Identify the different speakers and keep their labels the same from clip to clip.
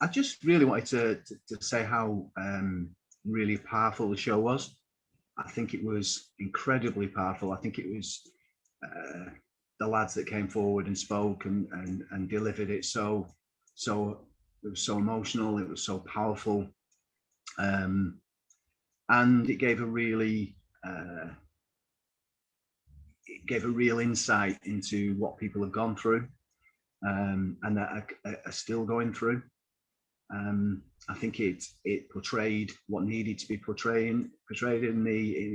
Speaker 1: I just really wanted to say how really powerful the show was. I think it was incredibly powerful. I think it was the lads that came forward and spoke and delivered it so it was so emotional, it was so powerful, and it gave a real insight into what people have gone through, and that are still going through. I think it portrayed what needed to be portrayed in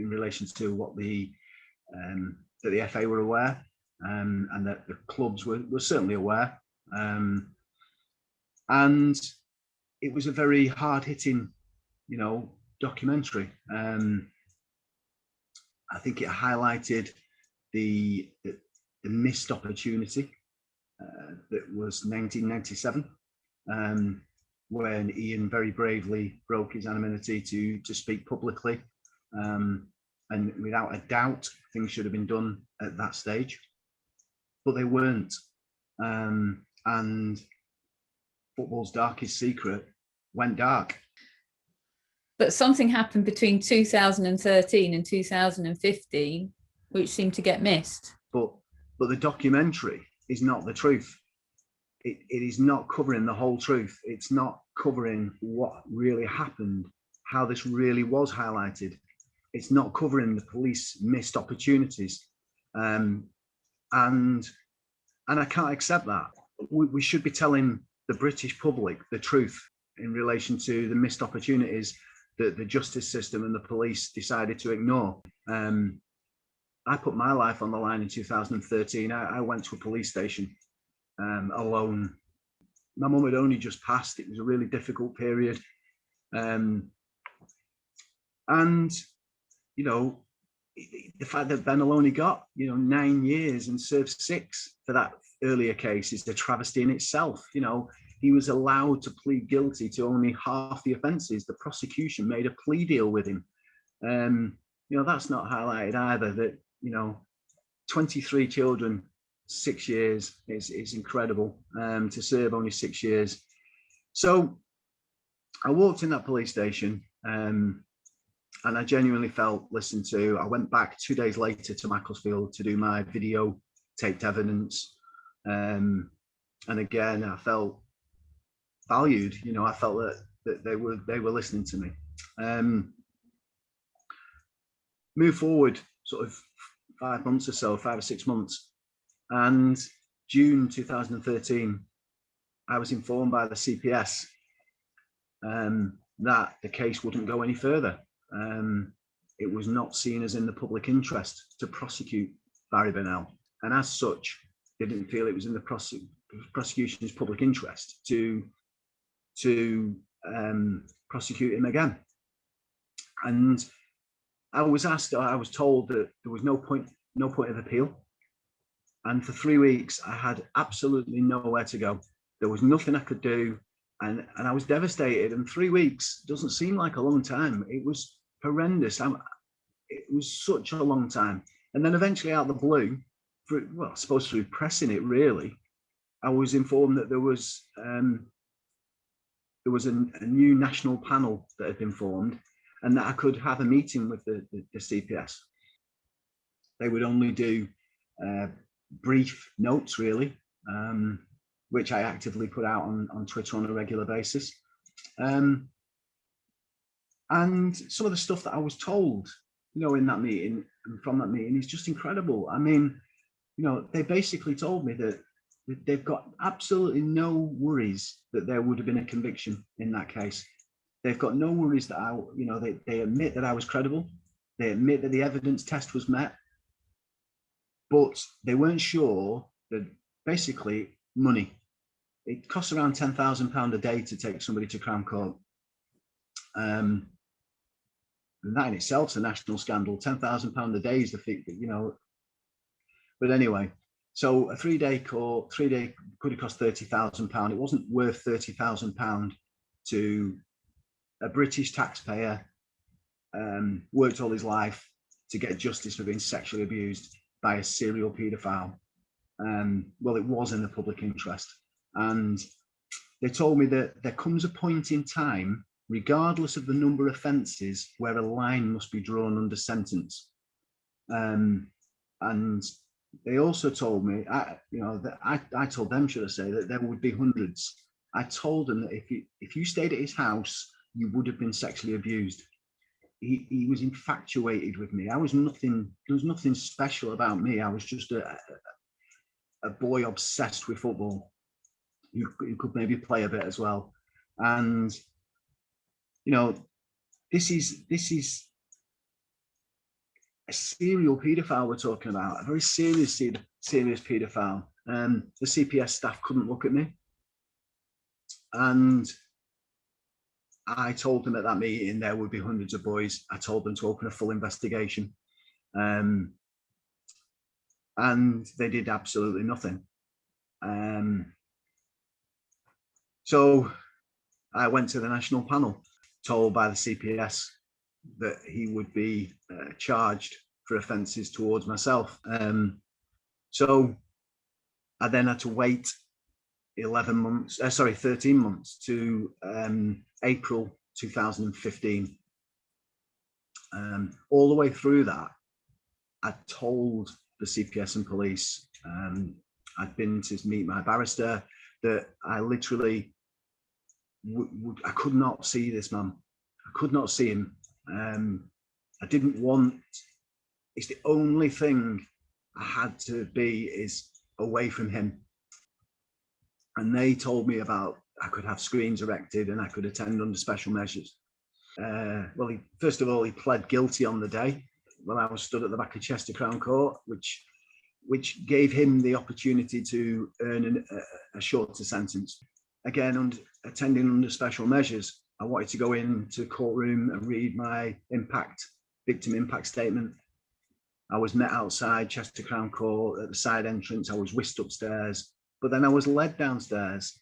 Speaker 1: relation to what that the FA were aware, and that the clubs were certainly aware, and it was a very hard-hitting, documentary. I think it highlighted the missed opportunity that was 1997. When Ian very bravely broke his anonymity to speak publicly, and without a doubt, things should have been done at that stage, but they weren't. And football's darkest secret went dark.
Speaker 2: But something happened between 2013 and 2015, which seemed to get missed.
Speaker 1: But the documentary is not the truth. It is not covering the whole truth. It's not covering what really happened, how this really was highlighted. It's not covering the police missed opportunities. And I can't accept that. We should be telling the British public the truth in relation to the missed opportunities that the justice system and the police decided to ignore. I put my life on the line in 2013. I went to a police station alone. My mum had only just passed. It was a really difficult period. And, the fact that Ben only got, 9 years and served 6 for that earlier case is a travesty in itself. He was allowed to plead guilty to only half the offences. The prosecution made a plea deal with him. That's not highlighted either, that, 23 children, 6 years is incredible, to serve only 6 years. So I walked in that police station, and I genuinely felt listened to. I went back 2 days later to Macclesfield to do my video taped evidence. And again, I felt valued. I felt that they were listening to me. Move forward sort of 5 months or so, 5 or 6 months. And June 2013, I was informed by the CPS that the case wouldn't go any further. It was not seen as in the public interest to prosecute Barry Bennell. And as such, they didn't feel it was in the prosecution's public interest to prosecute him again. And I was told that there was no point of appeal. And for 3 weeks, I had absolutely nowhere to go. There was nothing I could do. And I was devastated. And 3 weeks doesn't seem like a long time. It was horrendous. It was such a long time. And then eventually, out of the blue, I suppose through pressing it really, I was informed that there was a new national panel that had been formed, and that I could have a meeting with the CPS. They would only do brief notes, really, which I actively put out on Twitter on a regular basis. And some of the stuff that I was told, in that meeting and from that meeting is just incredible. I mean, they basically told me that they've got absolutely no worries that there would have been a conviction in that case. They've got no worries that they admit that I was credible. They admit that the evidence test was met, but they weren't sure that basically money. It costs around £10,000 a day to take somebody to Crown Court. And that in itself is a national scandal. £10,000 a day is the fee, But anyway, so a 3-day court, 3-day could have cost £30,000. It wasn't worth £30,000 to a British taxpayer, worked all his life to get justice for being sexually abused by a serial paedophile. Well, it was in the public interest. And they told me that there comes a point in time, regardless of the number of offences, where a line must be drawn under sentence. And they also told me, I told them, should I say, that there would be hundreds. I told them that if you stayed at his house, you would have been sexually abused. He was infatuated with me. I was nothing. There was nothing special about me. I was just a boy obsessed with football. You could maybe play a bit as well. And this is a serial paedophile we're talking about, a very serious paedophile. The CPS staff couldn't look at me. And I told them at that meeting there would be hundreds of boys. I told them to open a full investigation. And they did absolutely nothing. So I went to the national panel, told by the CPS that he would be charged for offences towards myself. So I then had to wait 13 months to April 2015. All the way through that, I told the CPS and police, I'd been to meet my barrister, that I literally I could not see this man. I could not see him. I didn't want, it's the only thing I had to be is away from him. And they told me about, I could have screens erected and I could attend under special measures. Well, first of all, he pled guilty on the day when I was stood at the back of Chester Crown Court, which gave him the opportunity to earn a shorter sentence. Again, attending under special measures, I wanted to go into the courtroom and read my victim impact statement. I was met outside Chester Crown Court at the side entrance. I was whisked upstairs, but then I was led downstairs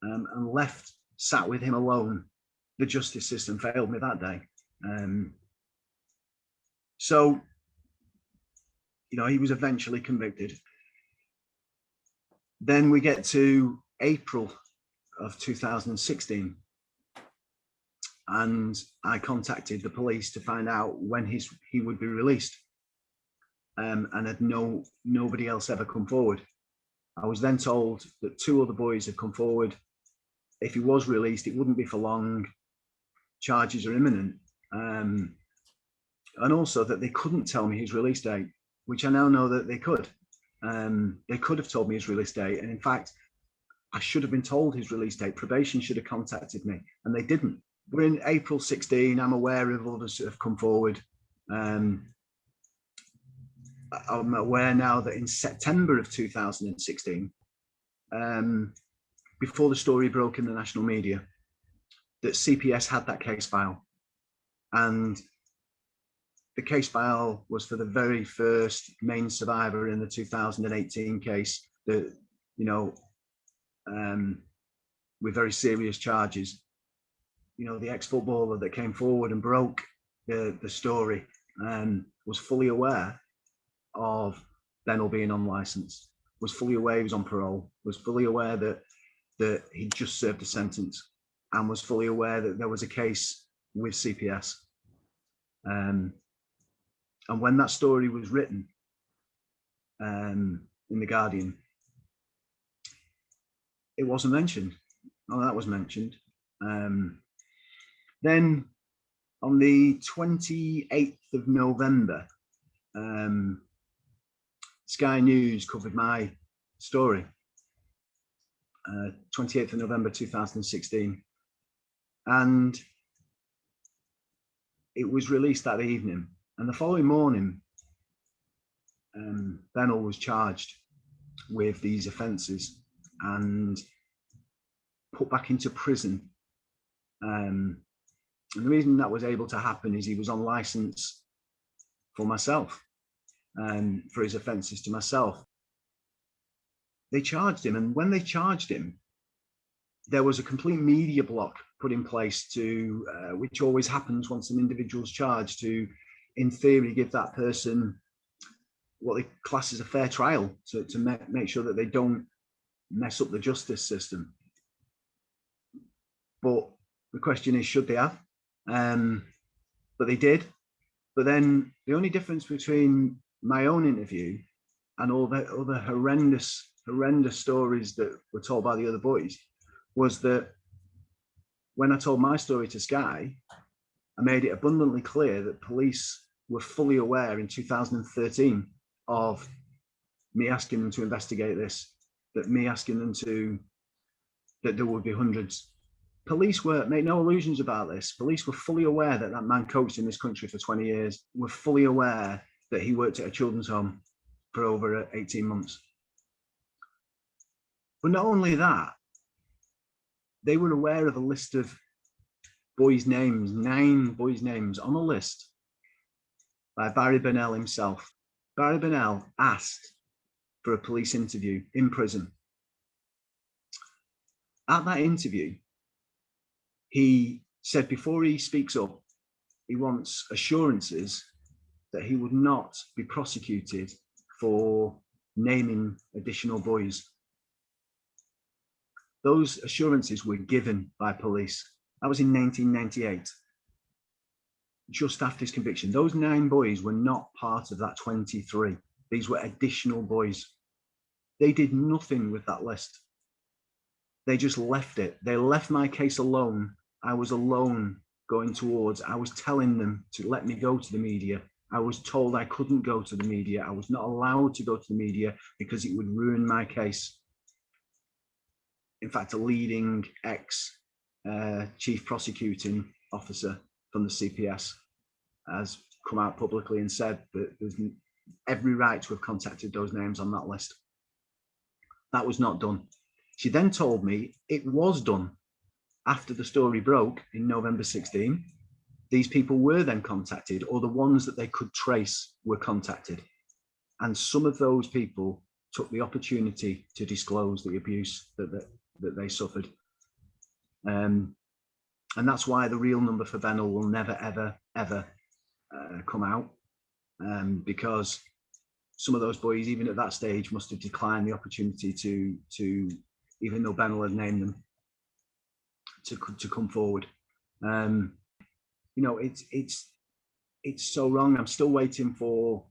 Speaker 1: and left, sat with him alone. The justice system failed me that day. So, he was eventually convicted. Then we get to April of 2016. And I contacted the police to find out when he would be released. And had nobody else ever come forward. I was then told that 2 other boys had come forward. If he was released, it wouldn't be for long. Charges are imminent. And also that they couldn't tell me his release date, which I now know that they could. They could have told me his release date. And in fact, I should have been told his release date. Probation should have contacted me, and they didn't. We're in April 16. I'm aware of others that have come forward. I'm aware now that in September of 2016, before the story broke in the national media, that CPS had that case file. And the case file was for the very first main survivor in the 2018 case, that, with very serious charges. The ex-footballer that came forward and broke the story was fully aware of Bennell being on license, was fully aware he was on parole, was fully aware that he'd just served a sentence, and was fully aware that there was a case with CPS. And when that story was written in The Guardian, it wasn't mentioned. Oh, that was mentioned. Then on the 28th of November, Sky News covered my story, 28th of November 2016. And it was released that evening. And the following morning, Bennell was charged with these offences and put back into prison. And the reason that was able to happen is he was on licence for myself, for his offences to myself. They charged him, and when they charged him, there was a complete media block put in place to, which always happens once an individual's charged, to, in theory, give that person what they class as a fair trial, to make sure that they don't mess up the justice system. But the question is, should they have? But they did. But then the only difference between my own interview and all the other horrendous stories that were told by the other boys was that when I told my story to Sky, I made it abundantly clear that police were fully aware in 2013 of me asking them to investigate this, that me asking them that there would be hundreds. Police were, make no illusions about this, police were fully aware that that man coached in this country for 20 years, were fully aware that he worked at a children's home for over 18 months. But not only that, they were aware of a list of boys' names, 9 boys' names on a list by Barry Bennell himself. Barry Bennell asked for a police interview in prison. At that interview, he said before he speaks up, he wants assurances that he would not be prosecuted for naming additional boys. Those assurances were given by police. That was in 1998, just after his conviction. Those 9 boys were not part of that 23. These were additional boys. They did nothing with that list. They just left it. They left my case alone. I was alone going towards, I was telling them to let me go to the media. I was told I couldn't go to the media. I was not allowed to go to the media because it would ruin my case. In fact, a leading chief prosecuting officer from the CPS has come out publicly and said that there's every right to have contacted those names on that list. That was not done. She then told me it was done. After the story broke in November 16, these people were then contacted, or the ones that they could trace were contacted. And some of those people took the opportunity to disclose the abuse that they suffered. And that's why the real number for Bennell will never, ever come out, because some of those boys, even at that stage, must have declined the opportunity to even though Bennell had named them, to come forward. You know, it's so wrong. I'm still waiting for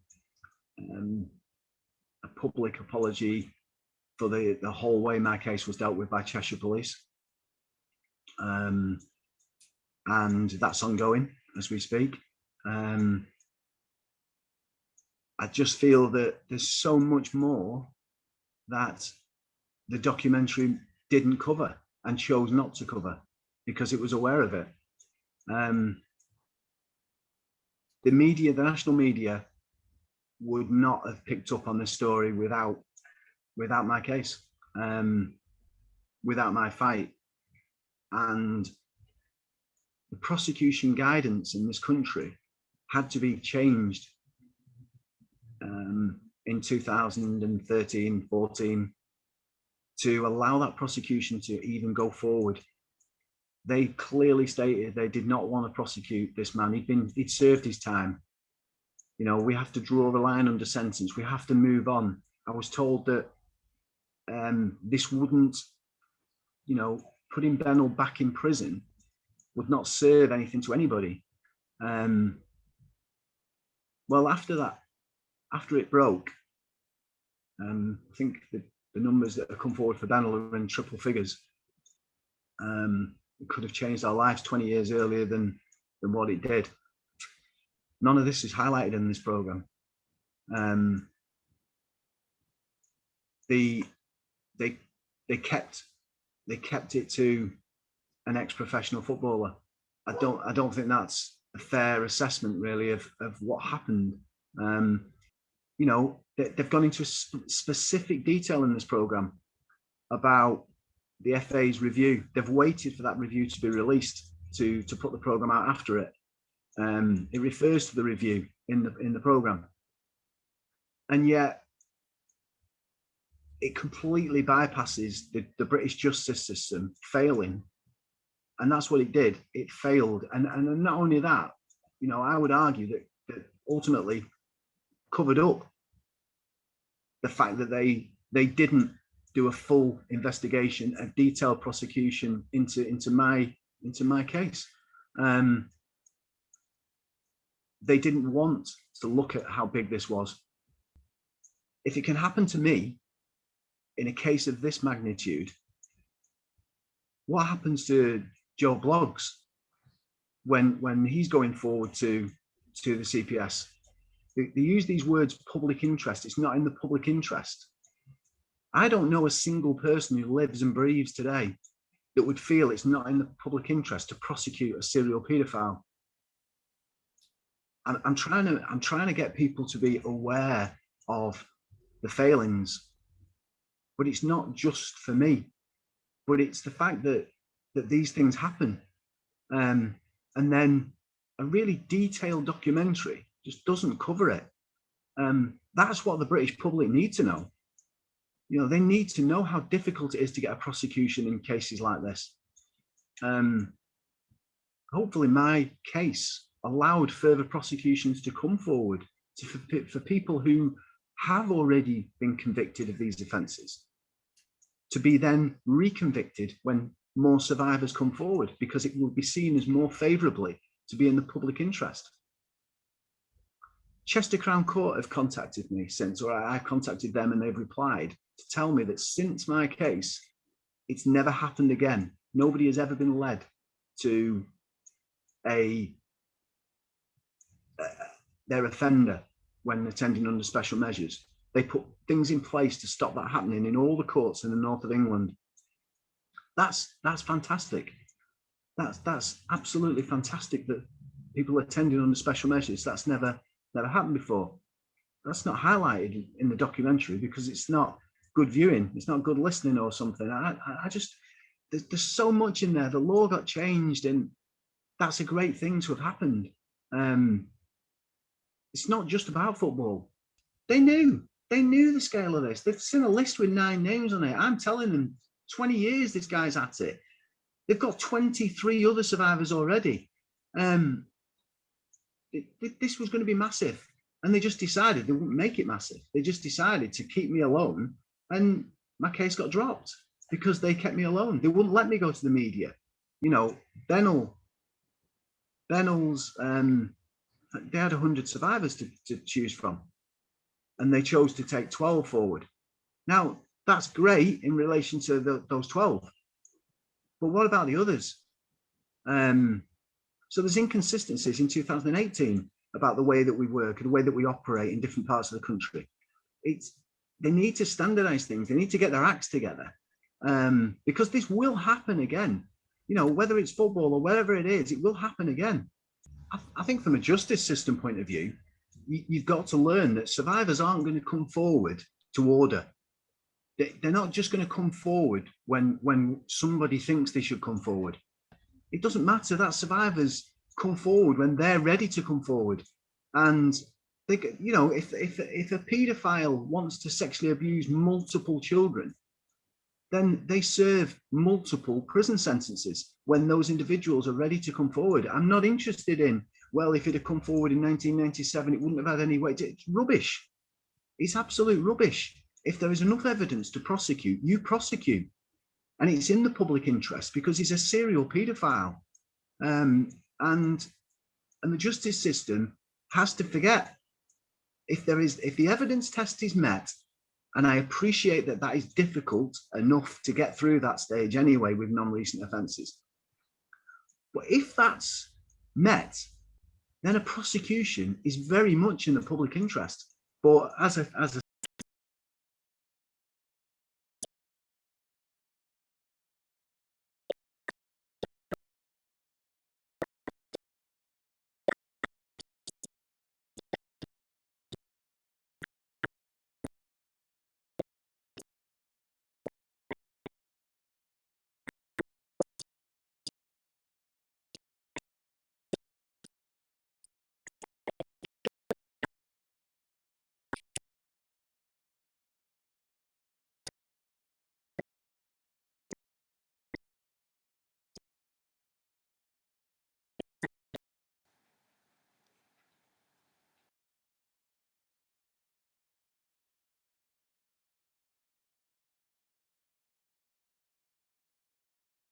Speaker 1: a public apology for the whole way my case was dealt with by Cheshire Police. And that's ongoing as we speak. I just feel that there's so much more that the documentary didn't cover and chose not to cover because it was aware of it. The media, the national media, would not have picked up on this story without my case, without my fight. And the prosecution guidance in this country had to be changed in 2013, 14, to allow that prosecution to even go forward. They clearly stated they did not want to prosecute this man. He'd served his time. You know, we have to draw a line under sentence. We have to move on. I was told that this wouldn't, you know, putting Bennell back in prison would not serve anything to anybody. Well, after that, after it broke, I think the numbers that have come forward for Bennell are in triple figures. It could have changed our lives 20 years earlier than what it did. None of this is highlighted in this program. They kept it to an ex-professional footballer. I don't think that's a fair assessment, really, of what happened. You know, they've gone into specific detail in this program about the FA's review. They've waited for that review to be released to put the program out after it. It refers to the review in the program, and yet it completely bypasses the British justice system failing, and that's what it did. It failed, and not only that, you know, I would argue that ultimately covered up the fact that they didn't do a full investigation, a detailed prosecution into my case. They didn't want to look at how big this was. If it can happen to me in a case of this magnitude, what happens to Joe Bloggs when he's going forward to the CPS? They use these words, public interest. It's not in the public interest. I don't know a single person who lives and breathes today that would feel it's not in the public interest to prosecute a serial paedophile. I'm trying to get people to be aware of the failings, but it's not just for me, but it's the fact that these things happen. And then a really detailed documentary just doesn't cover it. That's what the British public need to know. You know, they need to know how difficult it is to get a prosecution in cases like this. Hopefully my case allowed further prosecutions to come forward for people who have already been convicted of these offences to be then reconvicted when more survivors come forward, because it will be seen as more favourably to be in the public interest. Chester Crown Court have contacted me since, or I contacted them and they've replied to tell me that since my case, it's never happened again. Nobody has ever been led to their offender when attending under special measures. They put things in place to stop that happening in all the courts in the north of England. That's fantastic. That's absolutely fantastic that people attending under special measures. That's never happened before. That's not highlighted in the documentary because it's not good viewing. It's not good listening or something. I just, there's so much in there. The law got changed and that's a great thing to have happened. It's not just about football. They knew the scale of this. They've seen a list with 9 names on it. I'm telling them 20 years this guy's at it. They've got 23 other survivors already. This was going to be massive. And they just decided they wouldn't make it massive. They just decided to keep me alone. And my case got dropped because they kept me alone. They wouldn't let me go to the media. You know, Bennell's, they had 100 survivors to choose from. And they chose to take 12 forward. Now, that's great in relation to those 12. But what about the others? So there's inconsistencies in 2018 about the way that we work and the way that we operate in different parts of the country. They need to standardize things. They need to get their acts together because this will happen again. You know, whether it's football or whatever it is, it will happen again. I think from a justice system point of view, you've got to learn that survivors aren't going to come forward to order. They're not just going to come forward when somebody thinks they should come forward. It doesn't matter that survivors come forward when they're ready to come forward. And they, you know, if a paedophile wants to sexually abuse multiple children, then they serve multiple prison sentences when those individuals are ready to come forward. I'm not interested in, well, if it had come forward in 1997, it wouldn't have had any weight. It's rubbish. It's absolute rubbish. If there is enough evidence to prosecute, you prosecute. And it's in the public interest because he's a serial paedophile. And the justice system has to forget if the evidence test is met, and I appreciate that is difficult enough to get through that stage anyway with non-recent offences. But if that's met, then a prosecution is very much in the public interest. But as a